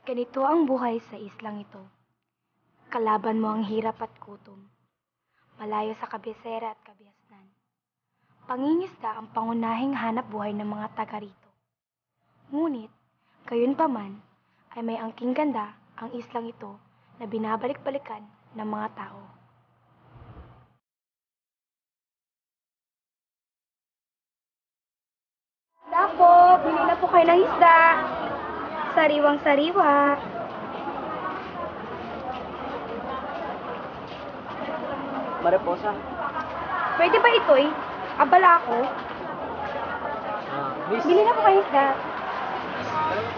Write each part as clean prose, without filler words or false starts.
Ganito ang buhay sa islang ito. Kalaban mo ang hirap at gutom. Malayo sa kabisera at kabiasnan. Pangingisda ang pangunahing hanap buhay ng mga taga rito. Ngunit, gayunpaman, ay may angking ganda ang islang ito na binabalik-balikan ng mga tao. Isda po, bili na po kayo ng isda. Sariwang-sariwa. Mariposa. Pwede ba ito'y? Abala ako. Miss, Bili na po kayo isda.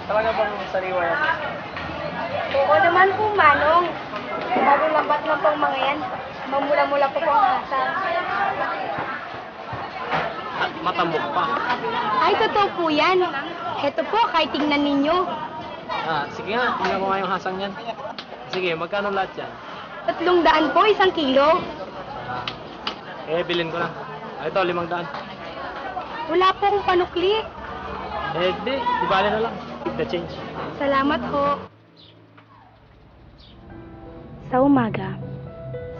talaga bang sariwa yan? Oo naman po, Manong. Bagong lambat lang po ang mga yan. Mamula-mula po po ang hasang. At matambok pa. Ay, totoo po yan. Heto po, kahit tingnan ninyo. Sige nga, tingnan ko nga yung hasang yan. Sige, magkano lahat yan? 300 po, 1 kilo. Bilhin ko na. Ito, 500. Wala po akong panukli. Di bale na lang. The change. Salamat po. Sa umaga,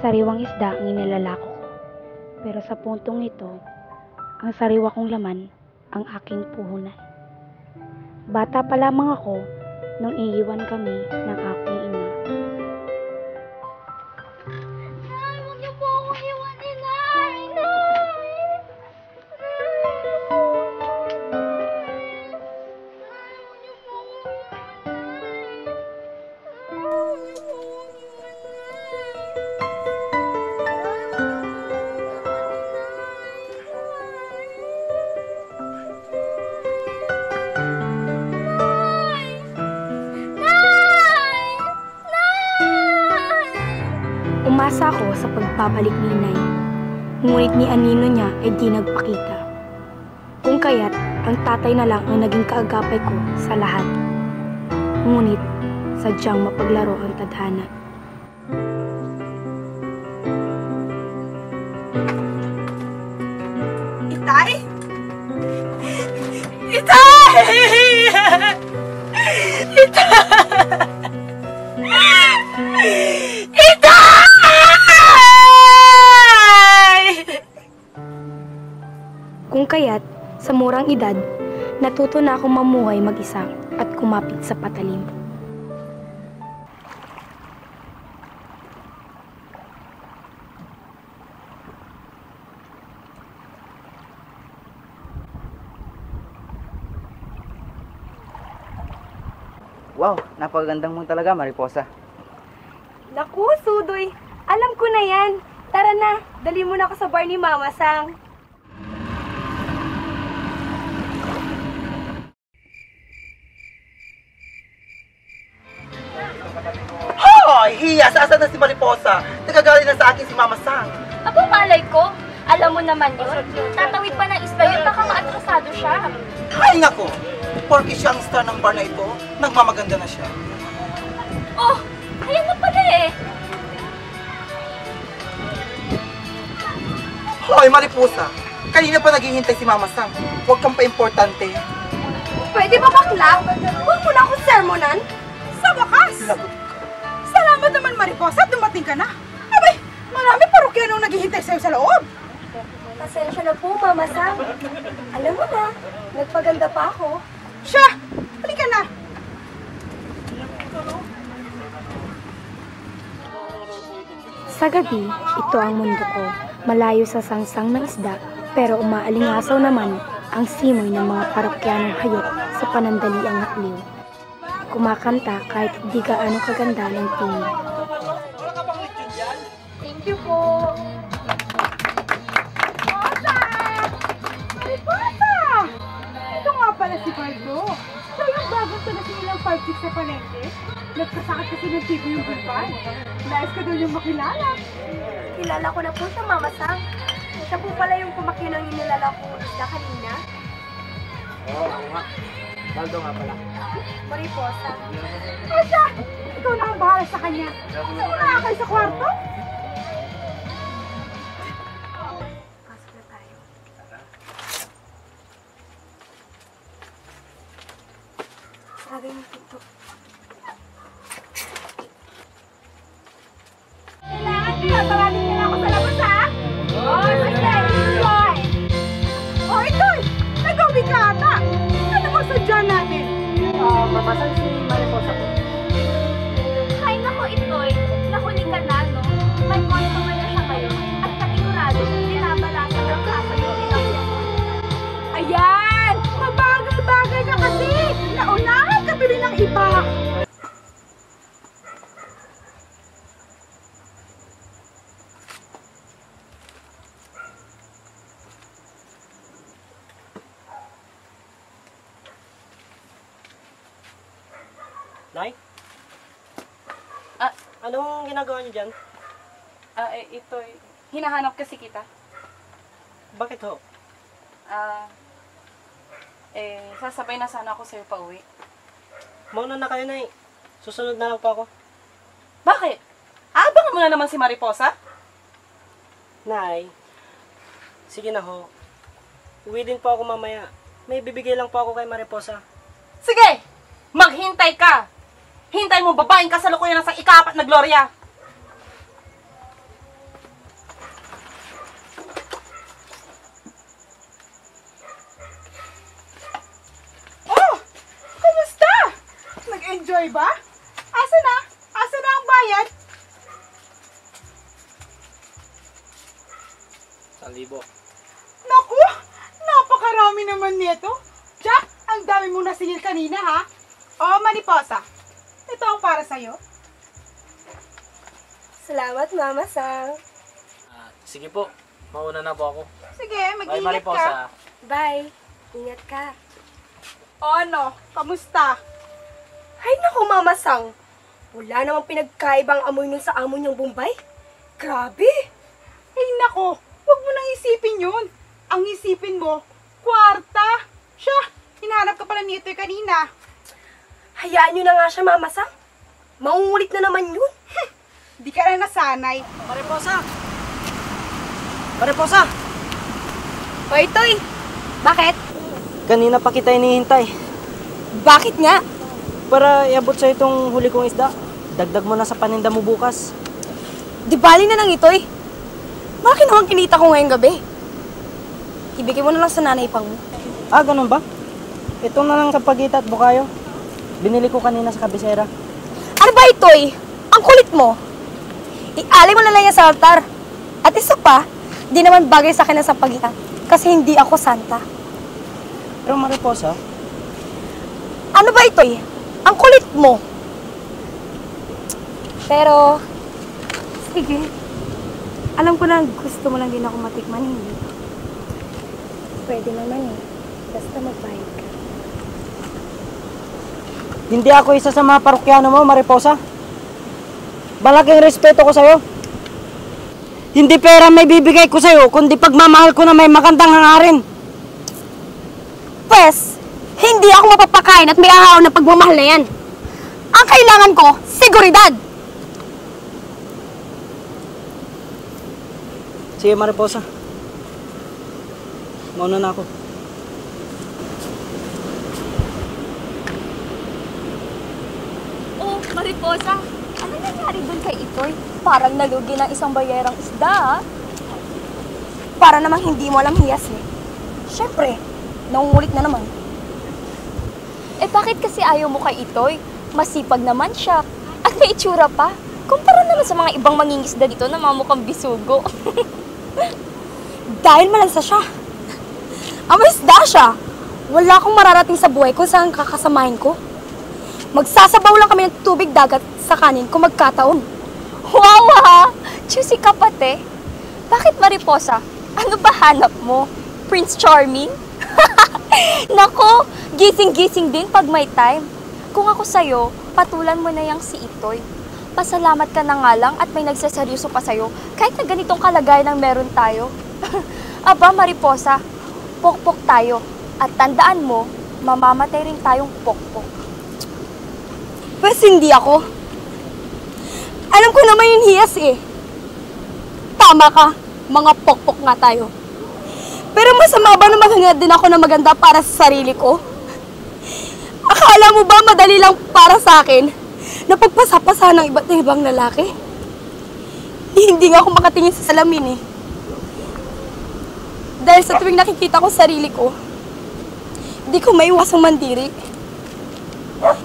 sariwang isda ang inilalako ko. Pero sa puntong ito, ang sariwa kong laman ang aking puhunan. Bata pa lamang ako nung iiwan kami ng aking ina. Nay, huwag niyo po akong iwanin, Nay! Nay! Umasa ako sa pagbabalik ni inay, ngunit ni anino niya ay di nagpakita. Kung kaya't ang tatay na lang ang naging kaagapay ko sa lahat. Ngunit sadyang mapaglaro ang tadhana. Itay! Itay! Kung kaya't, sa murang edad, natuto na akong mamuhay mag-isa at kumapit sa patalim. Wow, napakagandang mo talaga, Mariposa. Naku, Sudoy! Alam ko na yan! Tara na, dali mo na ako sa bar ni Mama Sang. Hoy! Hiya! Saan na si Mariposa? Nagagalit na sa akin si Mama Sang. Abo, malay ko. Alam mo naman yun. Tatawid pa ng isla yun, baka maatrasado siya. Ay nga ko! Porky siya ang star ng bar na ito, nagmamaganda na siya. Oh, ayan na pala eh. Hoy, Mariposa! Kanina pa naghihintay si Mama Sang. Huwag kang pa-importante. Pwede ba bakla? Huwag mo na akong sermonan. Sa wakas! Salamat naman, Mariposa, dumating ka na. Abay, marami parokyanong naghihintay sa'yo sa loob. Pasensya na po, Mama Sang. Alam mo na, nagpaganda pa ako. Siya, halika na. Sa gabi, ito ang mundo ko. Malayo sa sangsang ng isda, pero umaalingasaw naman ang simoy ng mga parokyanong hayop sa panandaliang nakliw. Kumakanta kahit hindi gaano kaganda ng tingin. Thank you po. Mariposa! Ito nga pala si Bardo. Siya yung bagong sa nasilang 5-6 sa palengke. Nagkasakit kasi ng TV yung bulpan. Nais ka daw yung makilala. Kilala ko na po siya, Mama Sang. Siya po pala yung pumakyo ng inilala ko isda kanina. Oo nga. Baldo nga pala. Mariposa. Asya, ikaw na ang bahala sa kanya. Saan na kayo sa kwarto? Pasok na tayo. Sabi mo ito. Masan si Mariposa po? Hay nako, Itoy. Nahuli ka na, no? May customer na siya ngayon at katigurado dinabalasan ng kaso yung ilang yan. Ayan! Mabagal-bagal ka kasi! Naunahan ka tuloy ng iba! Nay? Anong ginagawa niyo dyan? Ito, hinahanap kasi kita. Bakit ho? Sasabay na sana ako sa'yo pa uwi. Mauna na kayo, Nay. Susunod na lang po ako. Bakit? Aabangan mo na naman si Mariposa? Nay, sige na ho. Uwi din po ako mamaya. May bibigay lang po ako kay Mariposa. Sige! Maghintay ka! Hintay mo babaeng kasalukuyan ng ika-4 na Gloria! Oh! Kumusta? Nag-enjoy ba? Asa na? Asa na ang bayad? 1,000. Naku! Napakarami naman nito. Jack, ang dami mong nasingil kanina, ha? Oh, Mariposa. Ito ang para sa'yo. Salamat, Mama Sang. Sige po, mauna na po ako. Sige, Bye mag-ingat ka. Mariposa. Bye. Ingat ka. O ano, kamusta? Ay naku, Mama Sang. Wala namang pinagkaibang amoy nun sa amo niyang Bombay. Grabe. Ay nako, huwag mo nang isipin yun. Ang isipin mo, kwarta. Siya, hinahanap ka pala nito kanina. Hayaan niyo na nga siya, Mama Sang. Maungulit na naman yun. Di ka na nasanay. Mariposa! Mariposa! Hoy, Toy. Bakit? Kanina pa kita hinihintay. Bakit nga? Para iabot sa itong huli kong isda. Dagdag mo na sa paninda mo bukas. Di bali na lang ito'y. Bakit naman kinita ko ngayong gabi? Ibigay mo na lang sa nanay pang mo. Ganun ba? Ito na lang kapagita at bukayo. Binili ko kanina sa kabisera. Ano ba ito'y? Ang kulit mo. Ialay mo na lang yan sa altar. At isa pa, di naman bagay sa akin ang sampagitan. Kasi hindi ako santa. Pero Mariposa, Ano ba ito'y? Ang kulit mo. Pero, sige. Alam ko na gusto mo lang din ako matikman, hindi. Pwede naman eh. Basta magbayad ka. hindi ako isa sa mga parokyano mo, Mariposa. Malaking respeto ko sa'yo. Hindi pera may bibigay ko sa'yo, kundi pagmamahal ko na may magandang hangarin. Pwes, hindi ako mapapakain at may ahaw na pagmamahal na yan. Ang kailangan ko, seguridad. Sige, Mariposa. Mauna na ako. Oh, Mariposa, ano nangyari dun kay Itoy? Parang nalugi ng isang bayerang isda, ah. Para namang hindi mo alam hiyas eh. Siyempre, nangungulit na naman. Eh bakit kasi ayaw mo kay Itoy? Masipag naman siya. At may itsura pa. Kumpara naman sa mga ibang mangingisda dito na mamukhang bisugo. Dahil malansa siya. Isda siya. Wala akong mararating sa buhay kung saan kakasamahin ko. Magsasabaw lang kami ng tubig dagat sa kanin kung magkataon. Wow ha! Juicy ka pati. Bakit Mariposa? Ano ba hanap mo? Prince Charming? Nako, gising-gising din pag may time. Kung ako sa'yo, patulan mo na yang si Itoy. Pasalamat ka na nga lang at may nagsaseryoso pa sa'yo kahit na ganitong kalagayan ang meron tayo. Aba Mariposa, pokpok tayo. At tandaan mo, mamamatay rin tayong pokpok. Pwes hindi ako. Alam ko naman yung hiyas eh. Tama ka, mga pokpok nga tayo. Pero masama ba na maghangat din ako na maganda para sa sarili ko? Akala mo ba madali lang para sa akin na pagpasapasa ng iba't ibang lalaki? Hindi nga ako makatingin sa salamin eh. Dahil sa tuwing nakikita ko sarili ko, di ko maiwasang mandiri.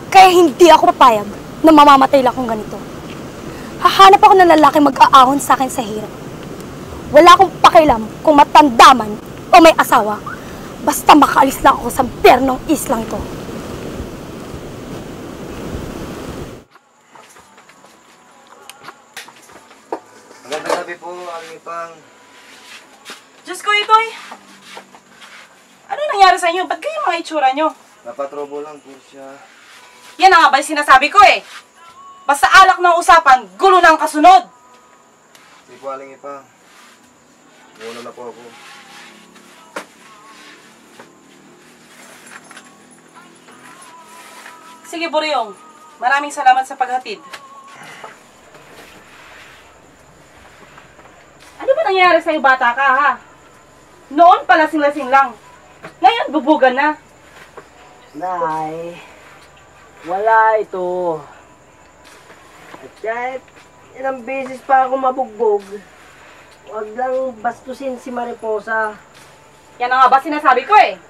Kaya Kaya hindi ako papayag na mamamatay lang akong ganito. Hahanap ako ng lalaking mag-aahon sa akin sa hirap. Wala akong pakialam kung matanda man o may asawa. Basta makaalis lang ako sa bernong islang ito. Magandang gabi po, Aling Ipang. Diyos ko, Itoy! Ano nangyari sa inyo? Ba't kayo mga itsura nyo? Napatrobo lang po siya. Yan ang nga ba yung sinasabi ko eh. Basta alak ng usapan, gulo na ang kasunod. Hindi po, Aling Ipang. Muna na po ako. Sige, Buryong. Maraming salamat sa paghatid. Ano ba nangyari sa'yo, bata ka, ha? Noon pa lasing-lasing lang. Ngayon, bubugan na. Nay, wala ito. At kahit ilang beses pa ako mabugbog, huwag lang bastusin si Mariposa. Yan ang nga ba sinasabi ko eh.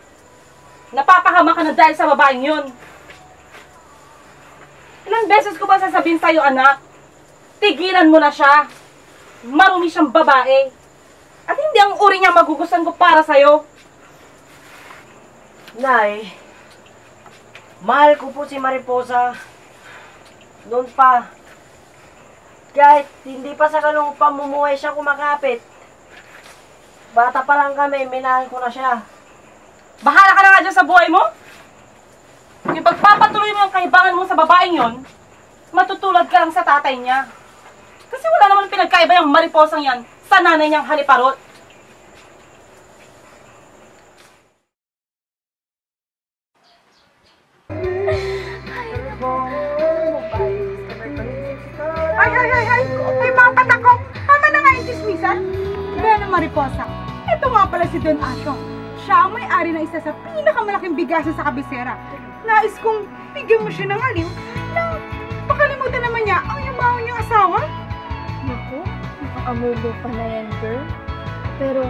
Napapahama ka na dahil sa babaeng yun. Ilang beses ko ba sasabihin sa'yo, anak? Tigilan mo na siya. Marumi siyang babae. At hindi ang uri niya magugustuhan ko para sa'yo. Nay, mahal ko po si Mariposa. Noon pa. Kahit hindi pa sa ganung pamumuhay siya kumakapit. Bata pa lang kami, minahal ko na siya. Bahala ka na nga dyan sa buhay mo. Yung pagpapatuloy mo yung kaibangan mo sa babaeng yon, matutulad ka lang sa tatay niya. Kasi wala naman pinagkaiba yung Mariposang yan sa nanay niyang haliparot. Ay, mga patak ko. Tama na nga yung chismisan. Gano'n, Mariposa. Ito nga pala si Don Asyong. Siya ang may-ari ng isa sa pinakamalaking bigasan sa kabisera. Nais kong bigyan mo siya ng aliw na pakalimutan naman niya ang yumaon niyang asawa. Naku, nakaamubo pa na yan, girl. Pero,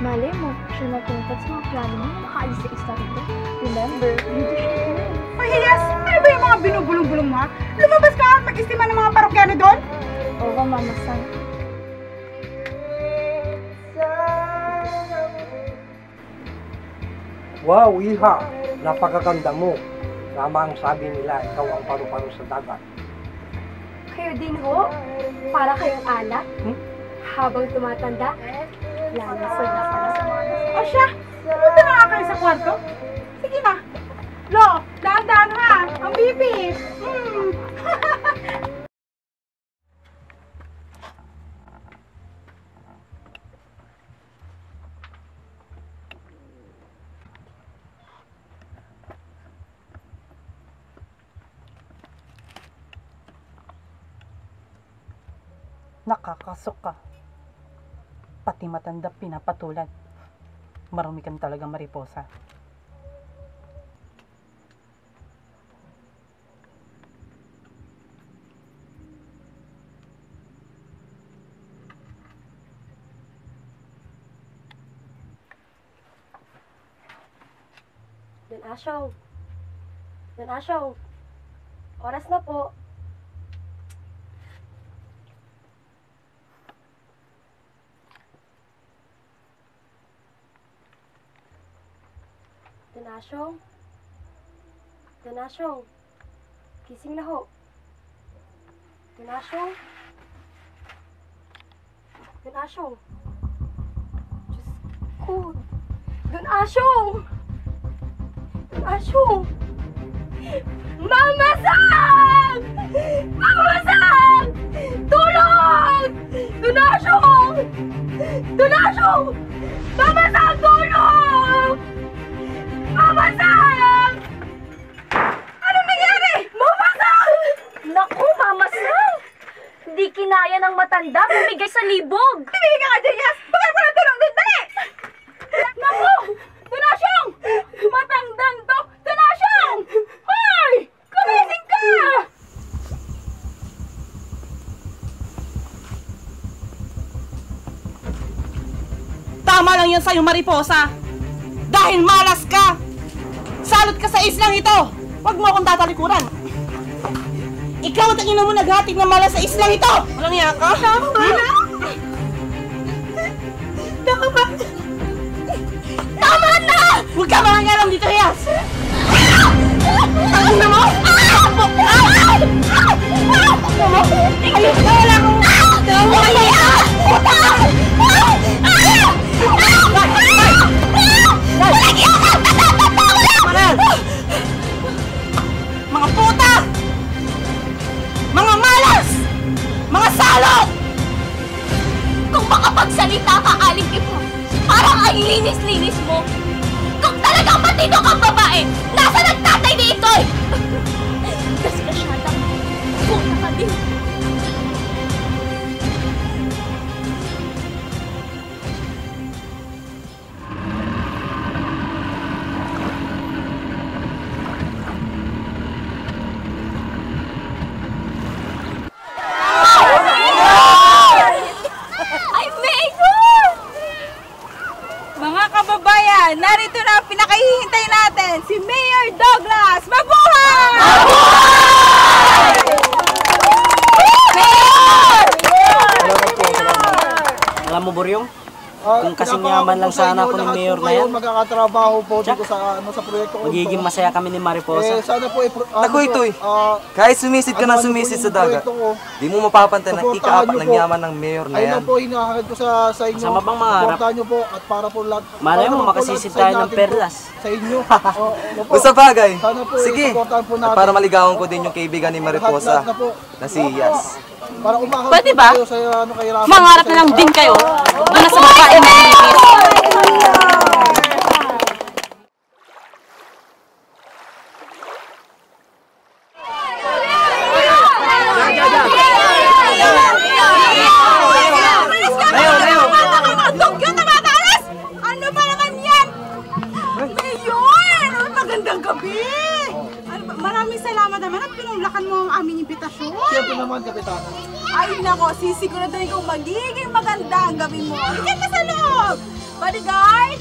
malay mo, siya natungkot sa mga plano mo na makaalis sa isla rito. Remember, hindi siya girl. Mahiyas! Ano ba yung mga binubulong-bulong mo, ha? Lumabas ka at mag-istima ng mga parokyano doon? Oo, Mama San. Wow, Iha! Napakaganda mo. Tama ang sabi nila, ikaw ang paru-paro sa dagat. Kayo din ho? Para kayong alak? Habang tumatanda, lalasag na para sa mga O siya, pumunta na nga kayo sa kwarto. Sige na. Lo, dahan-dahan ha. Ang bibig. Nakakasok ka. Pati matanda pinapatulan. Marumi kang talaga, Mariposa. Don Asyong. Don Asyong. Oras na po. Don Asyong. Don Asyong. Gising na ho. Don Asyong. Don Asyong. Diyos ko. Don Asyong. Don Asyong. Mama Sang! Mama Sang! Tulong! Don Asyong! Don Asyong! Mama Sang, tulong! Mama Sang! Anong nangyari? Mama Sang! Naku, Mama Sang! Hindi kinaya ng matanda, bumigay sa libog! Tumigil ka, Janias! Bakit mo na tulong doon? Dali! Naku! Donasyong! Matandang to! Donasyong! Hoy! Kumising ka! Tama lang yan sa'yo, Mariposa. Dahil malas ka. Salot ka sa islang ito. Huwag mo akong tatalikuran. Ikaw at ang ina mo naghahatid ng malas sa islang ito! Walang iya ka? Tama na! Tama na! Huwag ka mangangalam dito, Hias! Ang ina mo? Ayos na wala akong... Tawa kayo! Mga puta! Mga malas! Mga salot! Kung makapagsalita ka, Aling Ipo, parang ang linis-linis mo. Kung talagang matino kang babae, nasa nagtatay ni Itoy? Kaskasyatang puta ka din. Mga kababayan, narito na ang pinakahihintay natin, si Mayor Douglas! Mabuhay! Alam mo, Buryong? Kung kasing yaman lang sana ako ni Mayor na yan, magkakatrabaho po dito sa proyekto ko. magiging masaya kami ni Mariposa. Sana po Naku, Itoy. Kahit sumisid ka na sumisid sa dagat, di mo mapapantay ng ikaapat ng yaman ng mayor na yan. Ayun po, hinahangad ko sa inyo. Sama bang mangarap? Suportahan nyo po at para po lahat. Malay mo, makasisid tayo ng perlas. Sa inyo. Basta bagay. Sana po, Sige. supportahan po At natin. para maligawan ko din yung kaibigan ni Mariposa Lahat na po. na si Yas. Para umahal Pwede ba? kayo sa kay Rafa. Mangarap na lang din kayo. Doon na sa babae na Ano ba naman yan? Mayor! Magandang gabi! Maraming salamat naman at pinulakan mo ang aming imbitasyon. Siyempre naman, Kapitana. Ay nako, sisiguraduhin kong magiging maganda ang gabi mo. Diyan ka sa loob! Bodyguard!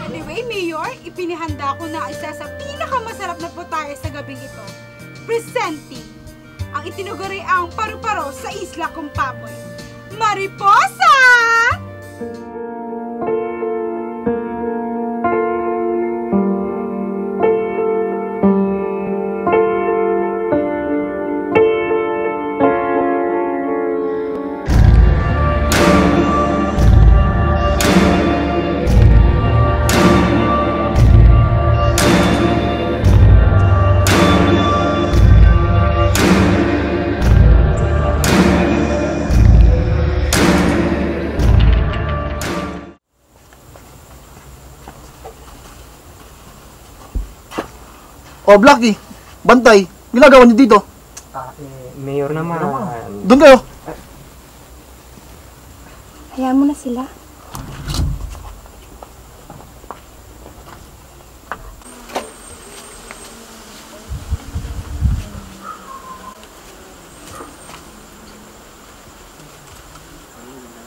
Anyway, Mayor, ipinihanda ko na isa sa pinakamasarap na putahe sa gabing ito. Presenting ang itinuguri ang paru-paro sa Isla Kumpapoy. Mariposa! Oh, Blackie, Bantay, ginagawa niyo dito? Mayor naman. Doon kayo. Hayaan mo na sila.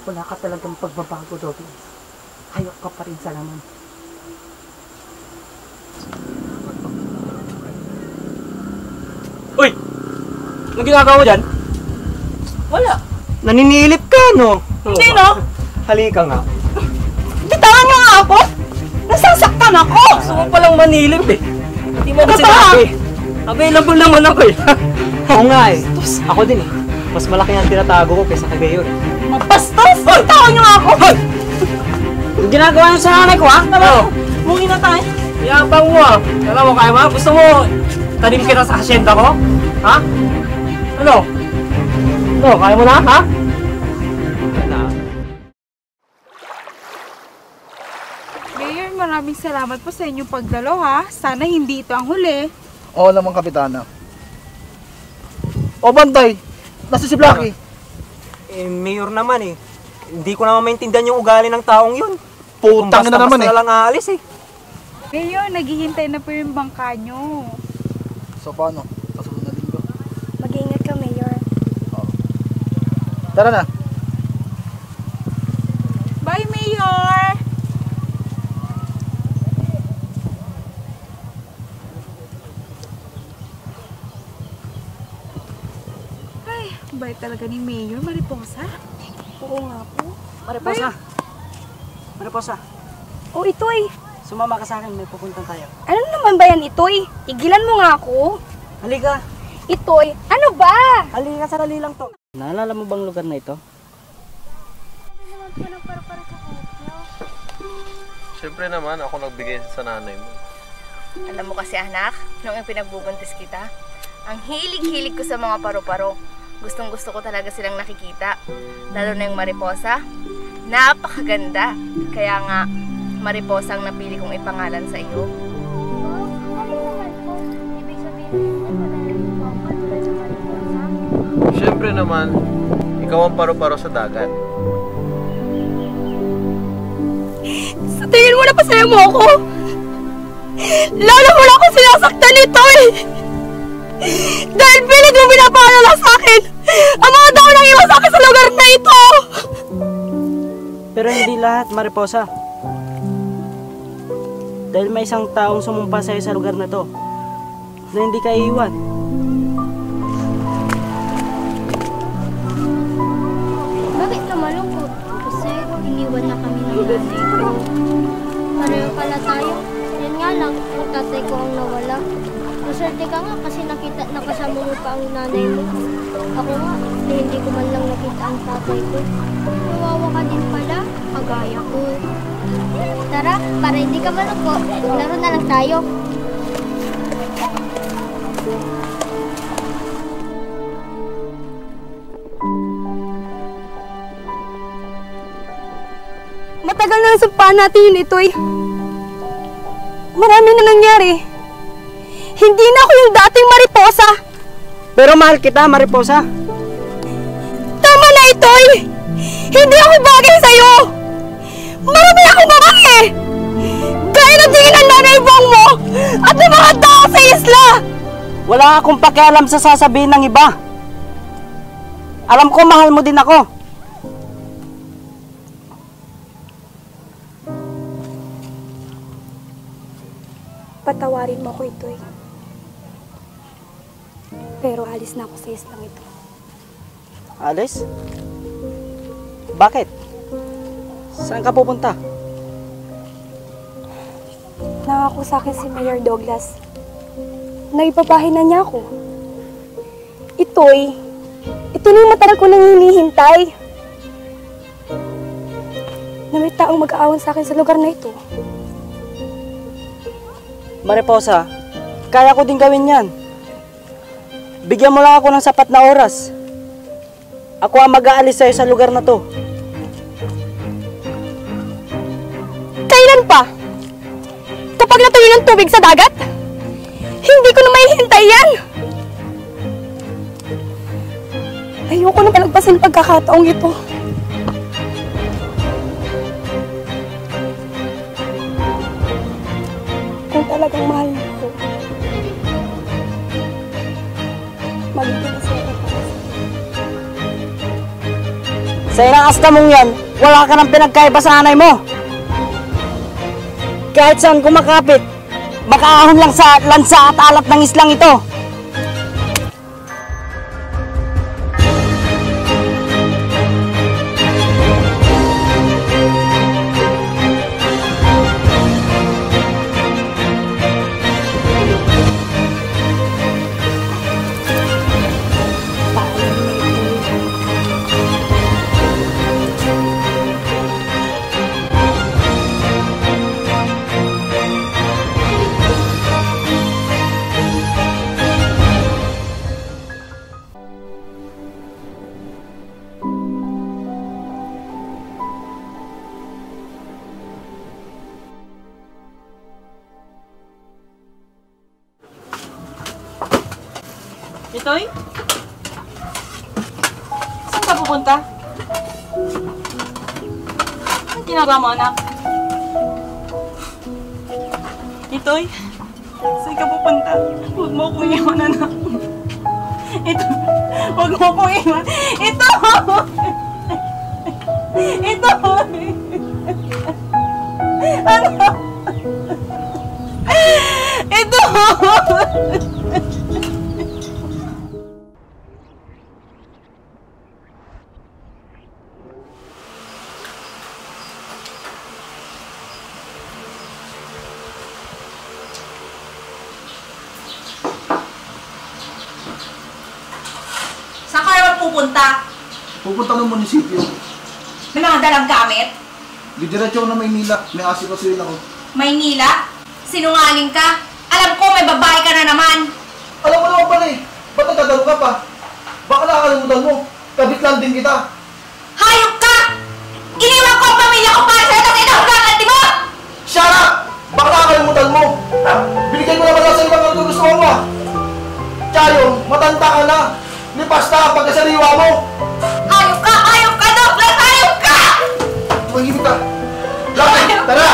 Wala ka talagang pagbabago, Douglas. Hayok ka pa rin sa laman. Uy! Anong ginagawa mo dyan? Wala. Naninilip ka, no? Hindi, no? Halika nga. Bitawan niyo nga ako! Nasasaktan ako! Gusto mo palang manilip eh. Hindi mo kasi Ano ba? sinabi. Available naman ako eh. Oo nga eh. Ako din eh. Mas malaki ang tinatago ko kaysa kay Mayor. Mabastos! Bitawan niyo nga ako! Hoy! Yung ginagawa niyo sa nanay ko ha? Ano? Muwi na tayo. Yabang mo ah. Alam mo, kaya mo? Gusto mo tanim kita sa hasyenda ko? Ha? Ano? Ano? Kaya mo na? Ha? Mayor, maraming salamat po sa inyong pagdalo ha. Sana hindi ito ang huli. Oo naman, Kapitana. Oh, Bantay, nasa si Blackie. Eh, Mayor naman eh. Hindi ko naman maintindihan yung ugali ng taong yun. Putang na naman eh. Basta lang aalis eh. Mayor, naghihintay na po yung bangka nyo. So, paano? Kasunod na linggo. Mag-iingat ka, Mayor. Tara na. Bye, Mayor! bait talaga ni Mayor Mariposa. Oo nga po. Mariposa! Mariposa! O Itoy, Sumama ka sa akin, may pupuntan tayo. ano naman ba yan Itoy? Tigilan mo nga ako. Halika! Itoy, ano ba? Halika, sarali lang to. Naalala mo bang lugar na ito? Siyempre naman, ako nagbigay sa nanay mo. Alam mo kasi anak, nung pinagbubuntis kita, ang hilig-hilig ko sa mga paru-paro. Gustong-gusto ko talaga silang nakikita. Lalo na yung mariposa. Napakaganda. Kaya nga, mariposa ang napili kong ipangalan sa iyo. Siyempre naman, ikaw ang paru-paro sa dagat. Sa tingin mo na pasaya mo ako? Lalo mo na ako sinasaktan nito eh! Dahil pilit mo pinapaalala sa akin ang mga tao nang iwan sa akin sa lugar na ito! Pero hindi lahat, Mariposa. Dahil may isang taong sumumpa sa'yo sa lugar na to na hindi ka iiwan. Bakit ka malungkot? Kasi iniwan na kami ng nanay ko. Pareho pala tayo. Yan nga lang, yung tatay ko ang nawala. Maswerte ka nga kasi nakasama mo pa ang nanay mo. Ako nga, hindi ko man lang nakita ang tatay ko. Kawawa ka din pala, kagaya ko. Tara, para hindi ka malungkot, laro na lang tayo. Matagal na nasampaan natin yun, Itoy. Marami na nangyari. Hindi na ako yung dating Mariposa. Pero mahal kita, Mariposa. Tama na, Itoy. Hindi ako bagay sa'yo. Marami akong babae. Gaya ng tingin ng nanay bang mo at ng mga tao sa isla. Wala akong pakialam sa sasabihin ng iba. Alam ko mahal mo din ako. Patawarin mo ako, Itoy. Pero alis na ako sa islang ito. Alis? Bakit? Saan ka pupunta? Nangako sa akin si Mayor Douglas na ipapahin na niya ako. Itoy, ito na yung matagal ko nang hinihintay. Na may taong mag-aawan sa akin sa lugar na ito. Mariposa, kaya ko din gawin yan. Bigyan mo lang ako ng sapat na oras. Ako ang mag-aalis sa'yo sa lugar na to. Kailan pa? Kapag natuloy ng tubig sa dagat? Hindi ko na mahihintay yan! Ayoko na palagpasin pagkakataong ito. Kung talagang mahal mo ko, magiging masaya ka para sa'yo. Sa ilang asta mong yan, wala ka nang pinagkaiba sa nanay mo. Kahit saan kumakapit, makaahon lang sa lansa at alat ng islang ito. Itoy? Saan ka pupunta? Anong ginagawa mo, anak? Itoy? Saan ka pupunta? Huwag mo akong iwan, anak. Ito, huwag mo akong iwan. Ito! Ito! Ano? Ito! pupunta? Pupunta ng munisipyo. May mga dalang gamit? Didiretso ako na Maynila. May asikasuhin ako. Maynila? Sinungaling ka? Alam ko may babae ka na naman. Alam mo naman pala eh. Ba't nagdadalo ka pa? Baka nakakalimutan mo. Kabit lang din kita. Hayop ka! Iniwan ko ang pamilya ko para sa'yo at inahulakan, di ba? Shut up! Baka nakakalimutan mo. Binigay mo naman lang sa ibang ang gusto mo. Chayong, matanda ka na. Lipas na pagkasariwa mo. Hayop ka! Hayop ka, Douglas! Hayop ka! Tumahimik ka. Lapit! Tara!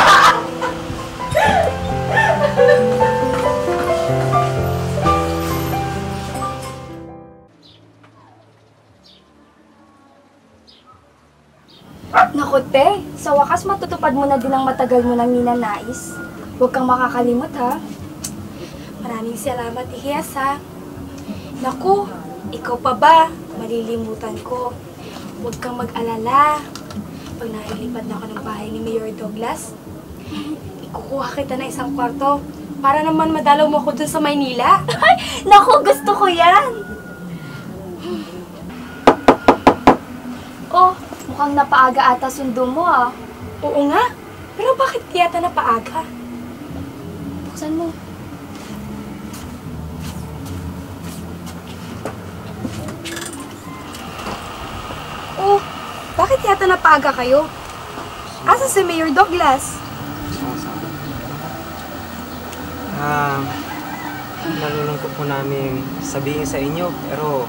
Naku, te. Sa wakas matutupad mo na din ang matagal mo nang ninanais. Huwag kang makakalimot, ha? Maraming salamat, Ihiyas, ha? Naku, ikaw pa ba? Malilimutan ko. Huwag kang mag-alala. Pag nailipat na ako ng bahay ni Mayor Douglas, ikukuha kita ng isang kwarto para naman madalaw mo ako dun sa Maynila. Naku, gusto ko yan! Oh, mukhang napaaga ata sundo mo, ah. Oo nga. Pero bakit yata napaaga? Buksan mo. Oh, bakit yata napaaga kayo? Asa si Mayor Douglas? Nalulungkot po namin sabihin sa inyo, pero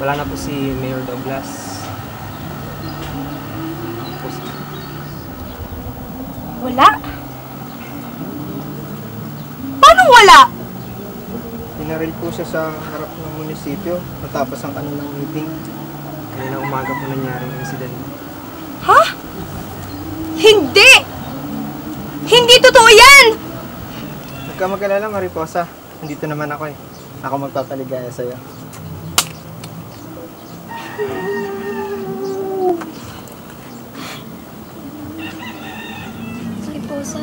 wala na po si Mayor Douglas. Wala? Paano wala? Pinaril po siya sa harap ng munisipyo matapos ang kanilang meeting. Kaya na umaga po nangyari ang incident. Ha? Hindi! Hindi totoo yan! Huwag ka mag-alala, Mariposa. Nandito naman ako eh. Ako magpapaligaya sa'yo. Mariposa.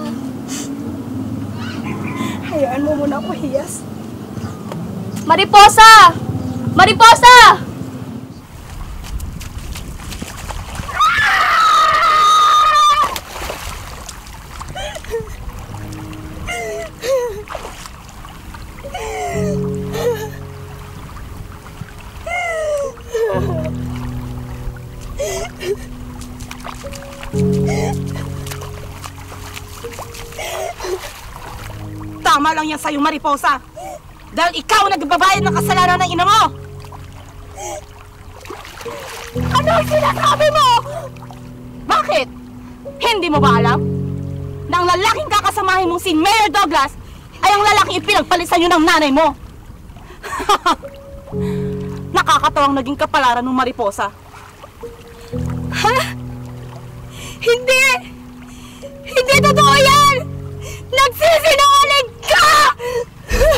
Hayaan mo muna ako, Hiyas. Mariposa! Mariposa! Tama lang yan sa'yo, Mariposa. Dahil ikaw ang nagbabayad ng kasalanan ng ina mo. Ano ang sinasabi mo? Bakit? Hindi mo ba alam na ang lalaking kakasamahin mong si Mayor Douglas ay ang lalaking ipinagpalit sa'yo ng nanay mo? Nakakatawang naging kapalaran ng Mariposa. Ha? Hindi! Hindi totoo yan! Nagsisinungaling ka!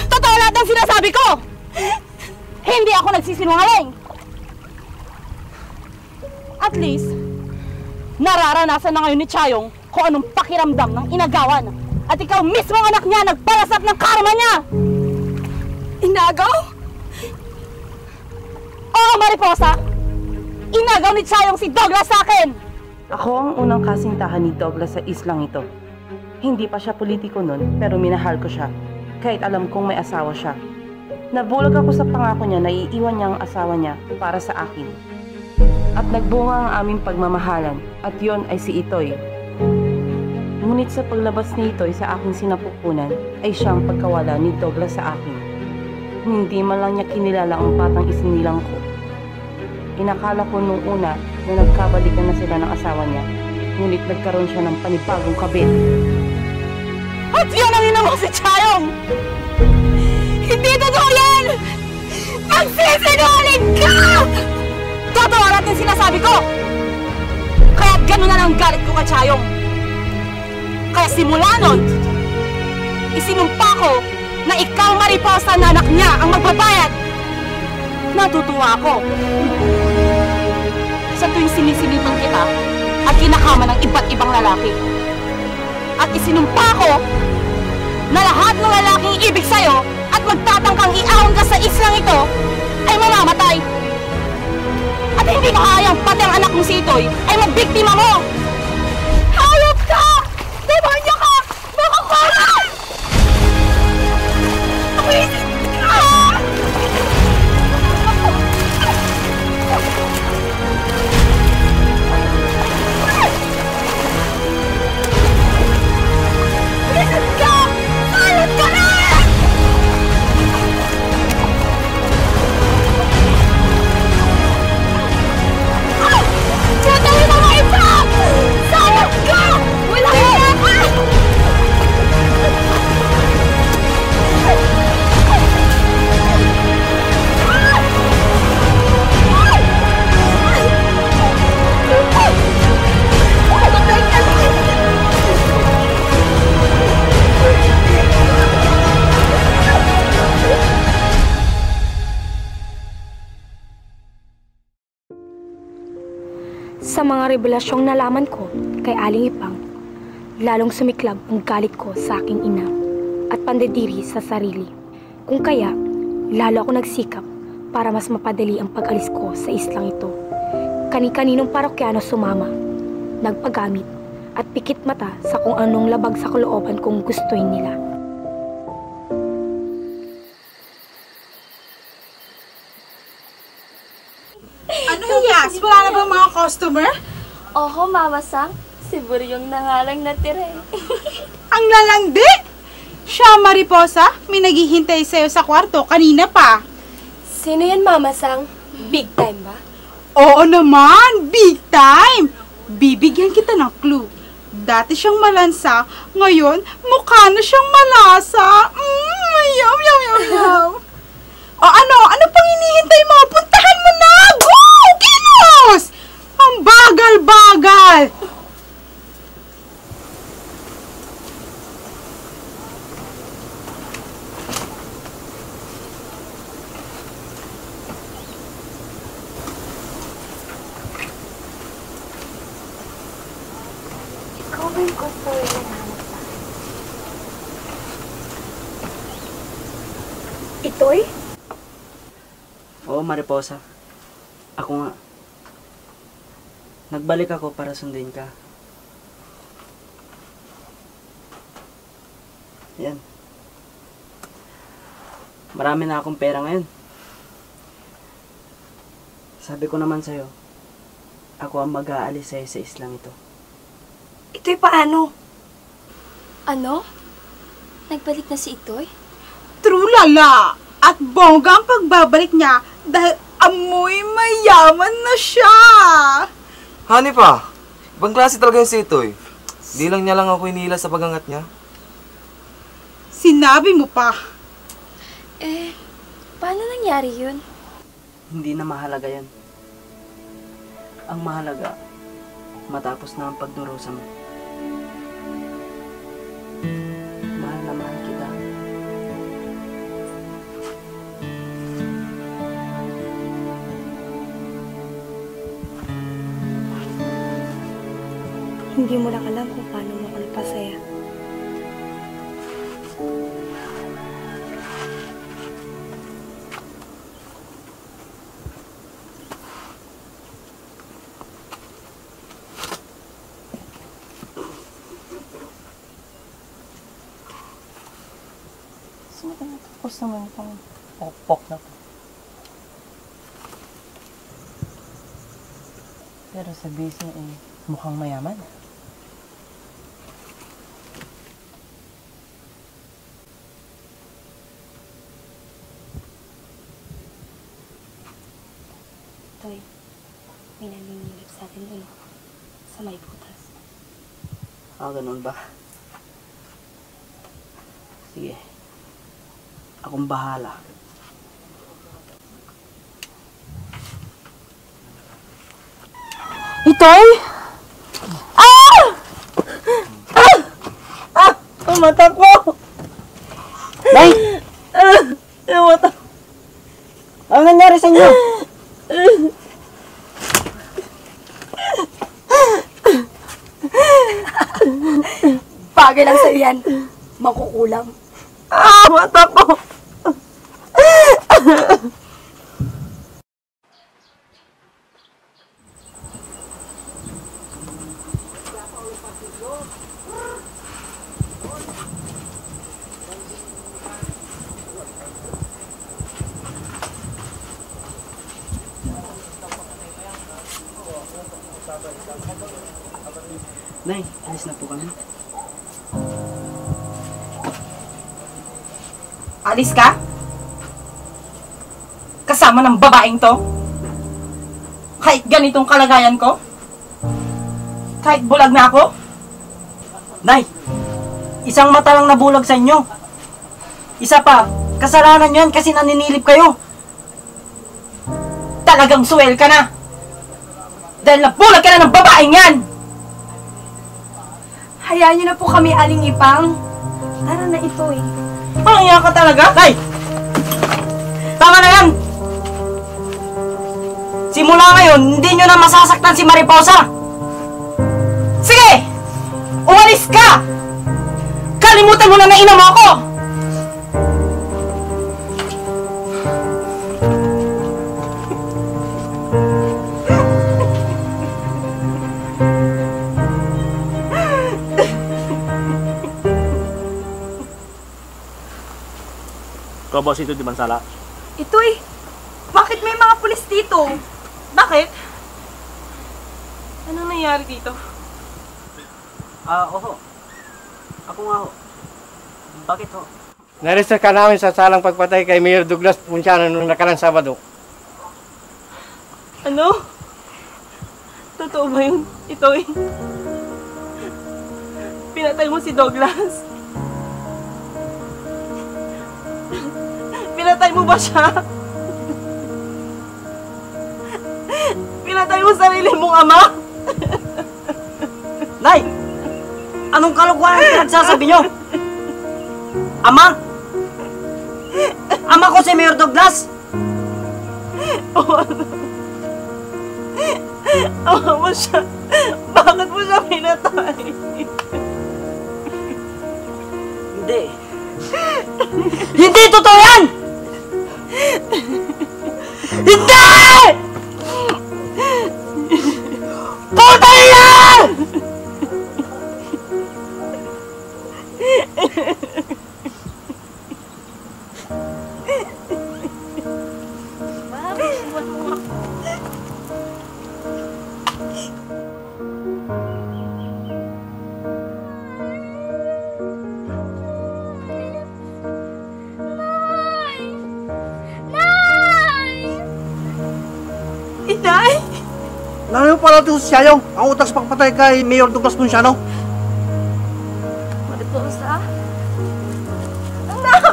Totoo lahat ang sinasabi ko! Hindi ako nagsisinungaling! At least, nararanasan na ngayon ni Chayong kung anong pakiramdam ng inagawan. At ikaw mismo ang anak niya nagpalasap ng karma niya! Inagaw? Oo, Mariposa! Inagaw ni Chayong si Douglas sa akin! Ako ang unang kasintahan ni Douglas sa islang ito. Hindi pa siya politiko nun, pero minahal ko siya. Kahit alam kong may asawa siya. Nabulag ako sa pangako niya na iiwan niya ang asawa niya para sa akin. At nagbunga ang aming pagmamahalan, at yon ay si Itoy. Ngunit sa paglabas ni Itoy sa aking sinapupunan, ay siyang pagkawala ni Douglas sa akin. Hindi man lang niya kinilala ang batang isinilang ko. Inakala ko nung una na nagkabalikan na sila ng asawa niya, ngunit nagkaroon siya ng panibagong kabit. At yan ang ina mo si Chayong! Hindi totoo yan! Magsisinungaling ka! Totoo lahat yung sinasabi ko! Kaya gano'n na lang galit ko kay Chayong. Kaya simula nun, isinumpa ko na ikaw, Mariposa, na anak niya ang magbabayad. Natutuwa ako. Sa tuwing sinisilipan kita at kinakama ng iba't ibang lalaki. At isinumpa ko na lahat ng lalaking ibig sa'yo at magtatangkang iahon ka sa islang ito ay mamamatay. At hindi ko hayang pati ang anak mo si Itoy ay magbiktima mo! Hayop ka! Demonyo ka! Makukulang! Wisit ka! Wisit ka! Hayop ka na! Tutuloy mo mga iba! Sayang ka! Wala ka! Sa mga revelasyong nalaman ko kay Aling Ipang, lalong sumiklab ang galit ko sa aking ina at pandediri sa sarili. Kung kaya, lalo ako nagsikap para mas mapadali ang pag-alis ko sa islang ito. Kani-kaninong parokyano sumama, nagpagamit at pikit mata sa kung anong labag sa kalooban kung gustuin nila. Ano Hiyas? Wala na ba mga customer? Oho, Mama Sang. Si Buryong na nga lang natira eh. Ang lalandi! Siya, Mariposa, may naghihintay sa'yo sa kwarto kanina pa. Sino yan, Mama Sang? Big time ba? Oo naman, big time! Bibigyan kita ng clue. Dati siyang malansa, ngayon mukha na siyang malasa. Yum, yum, yum, yum. O ano pang hinihintay mo? Puntahan mo na! Go! Kilos! Ang bagal-bagal! Ikaw ba yung customer na nahanap sa akin? Itoy? Oo, Mariposa. Ako nga. Nagbalik ako para sundin ka. Yan. Marami na akong pera ngayon. Sabi ko naman sa'yo, ako ang mag-aalis sa'yo sa islang ito. Itoy paano? Ano? Nagbalik na si Itoy? True lala! At bongga ang pagbabalik niya dahil amoy mayaman na siya! Honey pa, ibang klase talaga yung si Itoy. Di lang niya lang ako hinila sa pagangat niya. Sinabi mo pa. Paano nangyari yun? Hindi na mahalaga yan. Ang mahalaga, matapos na ang pagdurusa mo. Mahal na mahal kita. Hindi mo lang alam kung paano mo ako napasaya. Tapos naman itong pok-pok na to. Pero sa base niya mukhang mayaman. Toy, may naninilip sa atin dun. Sa may butas. Ganun ba? Sige. Akong bahala. Itoy? Ang mata ko! Nay! Ang mata ko! Ano nangyari sa inyo? Bagay lang sa'yo yan. Makukulam. Mata ko! Nay, alis na po kami. Alis ka? Kasama ng babaeng to? Kahit ganitong kalagayan ko? Kahit bulag na ako? Nay, isang mata lang nabulag sa inyo. Isa pa, kasalanan yan kasi naninilip kayo. Talagang suwel ka na! Dahil nabulag ka na ng babaeng yan! Hayaan niyo na po kami, Aling Ipang. Tara na ito eh. Pangya ka talaga? Nay! Tama na yan! Simula ngayon, hindi nyo na masasaktan si Mariposa! Sige! Umalis ka! Kalimutan mo na nainom ako! Ikaw, boss, ito di Mansala. Ito eh. Bakit may mga pulis dito? Bakit? Anong nangyari dito? Oho. Ako nga ho. Bakit ho? Naregister ka namin sa salang pagpatay kay Mayor Douglas Ponciano noong nakarang Sabado. Ano? Totoo ba yun? Ito eh. Pinatay mo si Douglas? Pinatay mo ba siya? Pinatay mo sarili mong ama? Nay! Anong kalokohan ang pinagsasabi nyo? Ama? Ama ko si Mayor Douglas! Ama mo siya? Bakit mo siya pinatay? Hindi. Hindi totoo yan! Hindi! Putay yan! Inay! Nanayo pala ito si Siyayong, ang utak sa pagpatay kay Mayor Douglas Ponciano. Mariposa? Anak!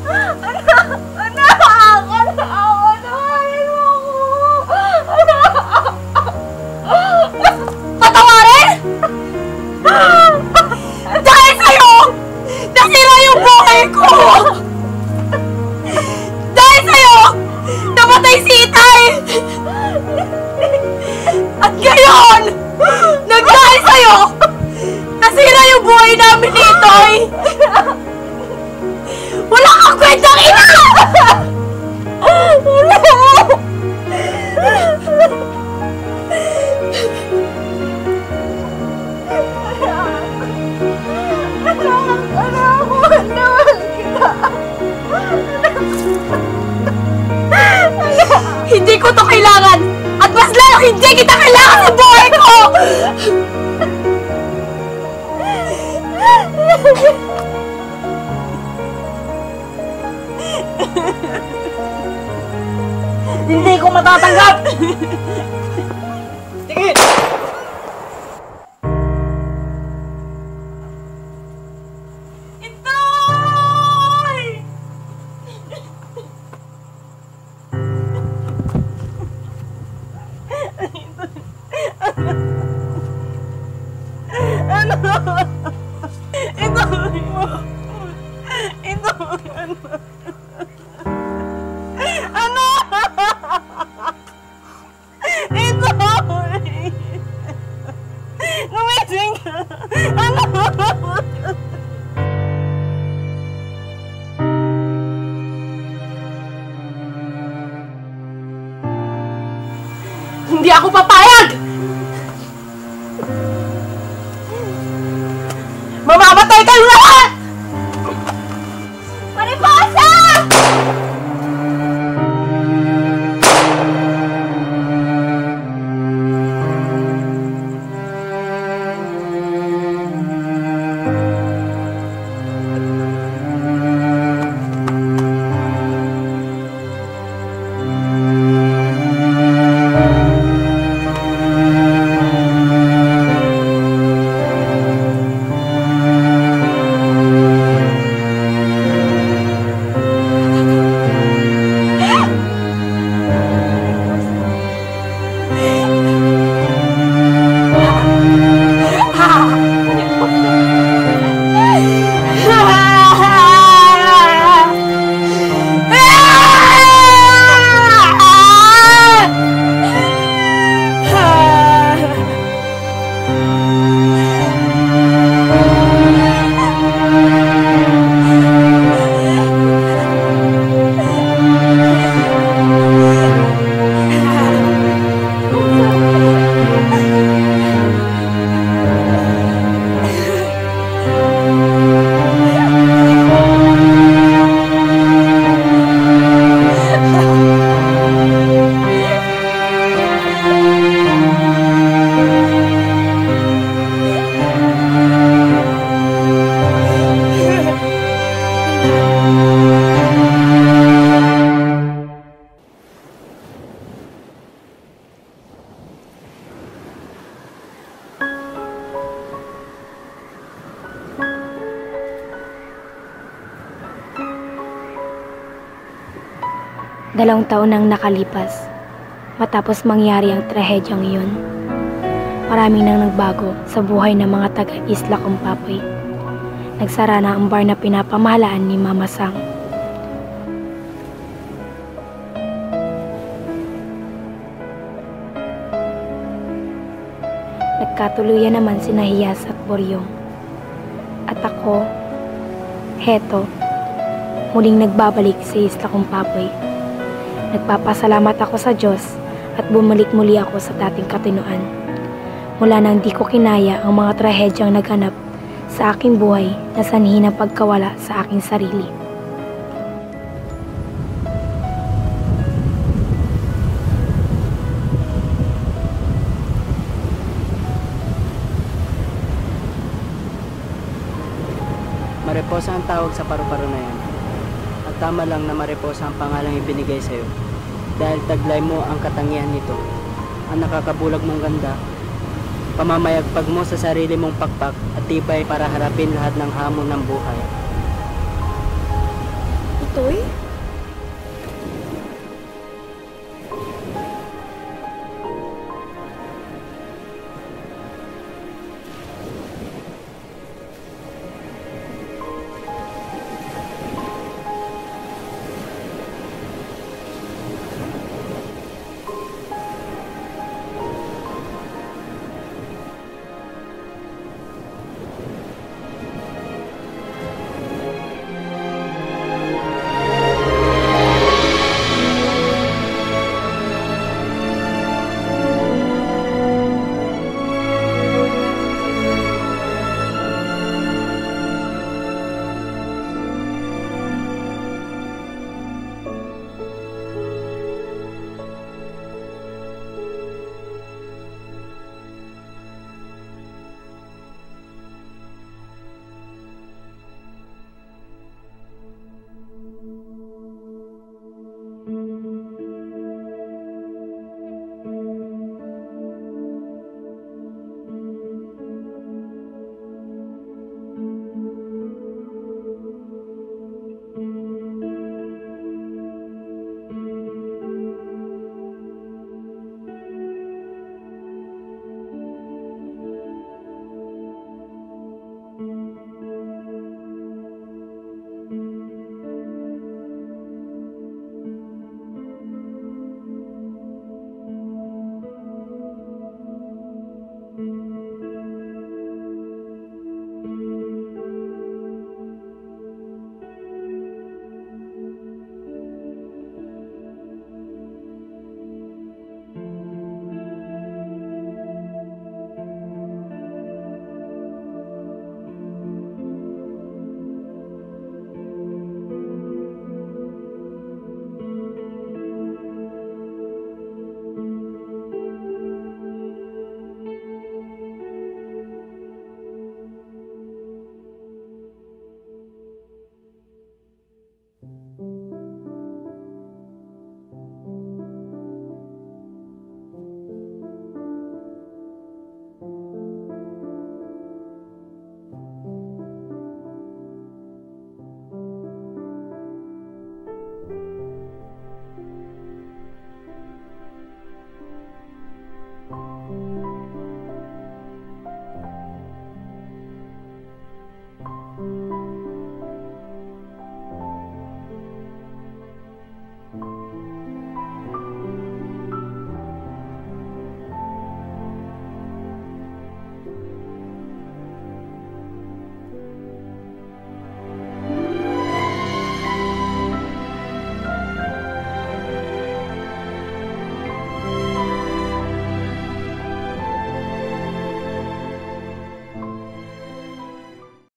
Anak! Anak! Anak! Anaharin mo ako! Anak! Patawarin! Dahil sa'yo! Nasira yung buhay ko! Dahil sa'yo! Namatay si Itay! At ngayon! Nagdahil sa'yo! Nasira yung buhay namin ni Itay! Wala kang kwentang ina! Hindi ko to kailangan! At mas lalong hindi kita kailangan sa buhay ko! Hindi ko matatanggap! Sige! Hindi ako papayag! Mamamatay kayo lahat! Mariposa! 2 taon nang nakalipas matapos mangyari ang trahedyang iyon. Maraming nang nagbago sa buhay ng mga taga-Isla Kumpapoy. Nagsara na ang bar na pinapamahalaan ni Mama Sang. Nagkatuluyan naman sina Hiyas at Boryong. At ako, heto, muling nagbabalik sa Isla Kumpapoy. Nagpapasalamat ako sa Diyos at bumalik muli ako sa dating katinuan. Mula nang di ko kinaya ang mga trahedyang naganap sa aking buhay na sanhi ng pagkawala sa aking sarili. Mariposa ang tawag sa paru-paro na yan. At tama lang na Mariposa ang pangalang ibinigay sa'yo. Dahil taglay mo ang katangian nito. Ang nakakabulag mong ganda, pamamayagpag mo sa sarili mong pakpak at tibay para harapin lahat ng hamon ng buhay.